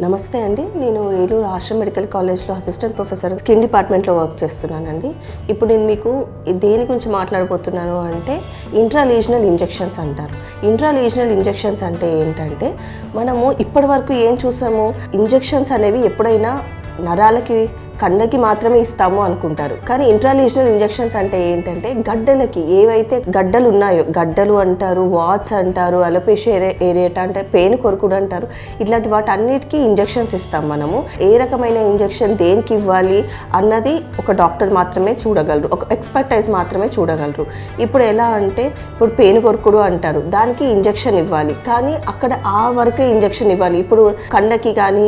నమస్తే అండి. నేను ఏలూరు ఆశ్రమ్ మెడికల్ కాలేజ్లో అసిస్టెంట్ ప్రొఫెసర్ స్కిన్ డిపార్ట్మెంట్లో వర్క్ చేస్తున్నానండి. ఇప్పుడు నేను మీకు దేని గురించి మాట్లాడబోతున్నాను అంటే ఇంట్రాలీజనల్ ఇంజెక్షన్స్ అంటారు. ఇంట్రాలీజనల్ ఇంజెక్షన్స్ అంటే ఏంటంటే మనము ఇప్పటివరకు ఏం చూసాము, ఇంజెక్షన్స్ అనేవి ఎప్పుడైనా నరాలకి కండకి మాత్రమే ఇస్తాము అనుకుంటారు. కానీ ఇంట్రాలీజనల్ ఇంజెక్షన్స్ అంటే ఏంటంటే గడ్డలకి ఏవైతే గడ్డలు ఉన్నాయో, గడ్డలు అంటారు, వాట్స్ అంటారు, అలోపేషియా ఏరియేటా అంటే పేను కొరుకుడు అంటారు, ఇట్లాంటి వాటి అన్నిటికీ ఇంజెక్షన్స్ ఇస్తాం. మనము ఏ రకమైన ఇంజెక్షన్ దేనికి ఇవ్వాలి అన్నది ఒక డాక్టర్ మాత్రమే చూడగలరు, ఒక ఎక్స్పర్టైజ్ మాత్రమే చూడగలరు. ఇప్పుడు ఎలా అంటే ఇప్పుడు పేను కొరుకుడు అంటారు, దానికి ఇంజెక్షన్ ఇవ్వాలి, కానీ అక్కడ ఆ వరకే ఇంజెక్షన్ ఇవ్వాలి. ఇప్పుడు కండకి కానీ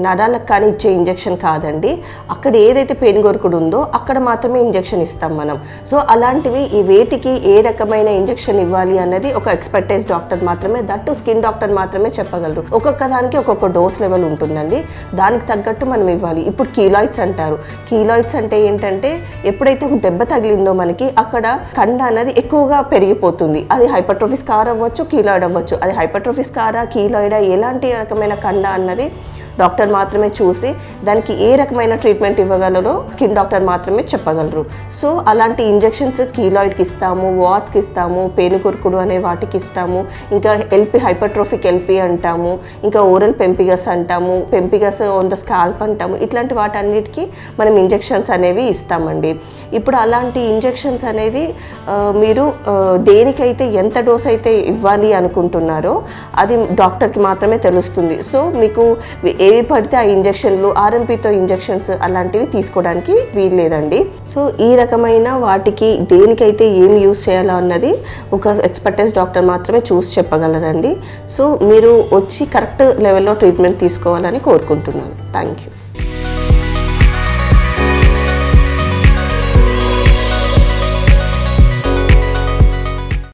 నరాలకు కానీ ఇచ్చే ఇంజెక్షన్ కాదండి, అక్కడ ఏదైతే పెయిన్ కొరుకుడు ఉందో అక్కడ మాత్రమే ఇంజెక్షన్ ఇస్తాం మనం. సో అలాంటివి ఈ వేటికి ఏ రకమైన ఇంజెక్షన్ ఇవ్వాలి అన్నది ఒక ఎక్స్పర్టైజ్ డాక్టర్ మాత్రమే, దట్టు స్కిన్ డాక్టర్ మాత్రమే చెప్పగలరు. ఒక్కొక్క దానికి ఒక్కొక్క డోస్ లెవెల్ ఉంటుందండి, దానికి తగ్గట్టు మనం ఇవ్వాలి. ఇప్పుడు కీలాయిడ్స్ అంటారు. కీలాయిడ్స్ అంటే ఏంటంటే ఎప్పుడైతే ఒక దెబ్బ తగిలిందో మనకి అక్కడ కండ అనేది ఎక్కువగా పెరిగిపోతుంది. అది హైపర్ట్రోఫీ స్కార్ అవ్వచ్చు, కీలాయిడ్ అవ్వచ్చు. అది హైపర్ట్రోఫీ స్కారా, కీలాయిడా, ఎలాంటి రకమైన కండ అన్నది డాక్టర్ మాత్రమే చూసి దానికి ఏ రకమైన ట్రీట్మెంట్ ఇవ్వగలరో స్కిన్ డాక్టర్ మాత్రమే చెప్పగలరు. సో అలాంటి ఇంజెక్షన్స్ కీలాయిడ్కి ఇస్తాము, వాట్స్కి ఇస్తాము, పేను కొరుకుడు అనే వాటికి ఇస్తాము, ఇంకా ఎల్పి హైపర్ట్రోఫిక్ ఎల్పి అంటాము, ఇంకా ఓరల్ పెంపిగస్ అంటాము, పెంపిగస్ ఆన్ ద స్కాల్ప్ అంటాము. ఇట్లాంటి వాటన్నిటికీ మనం ఇంజెక్షన్స్ అనేవి ఇస్తామండి. ఇప్పుడు అలాంటి ఇంజెక్షన్స్ అనేది మీరు దేనికైతే ఎంత డోస్ అయితే ఇవ్వాలి అనుకుంటున్నారో అది డాక్టర్కి మాత్రమే తెలుస్తుంది. సో మీకు ఏవి పడితే ఆ ఇంజెక్షన్లు, ఆర్ఎంపీతో ఇంజెక్షన్స్ అలాంటివి తీసుకోవడానికి వీల్లేదండి. సో ఈ రకమైన వాటికి దేనికైతే ఏం యూజ్ చేయాలో అన్నది ఒక ఎక్స్పర్టైజ్ డాక్టర్ మాత్రమే చూసి చెప్పగలరండి. సో మీరు వచ్చి కరెక్ట్ లెవెల్లో ట్రీట్మెంట్ తీసుకోవాలని కోరుకుంటున్నాను. Thank you.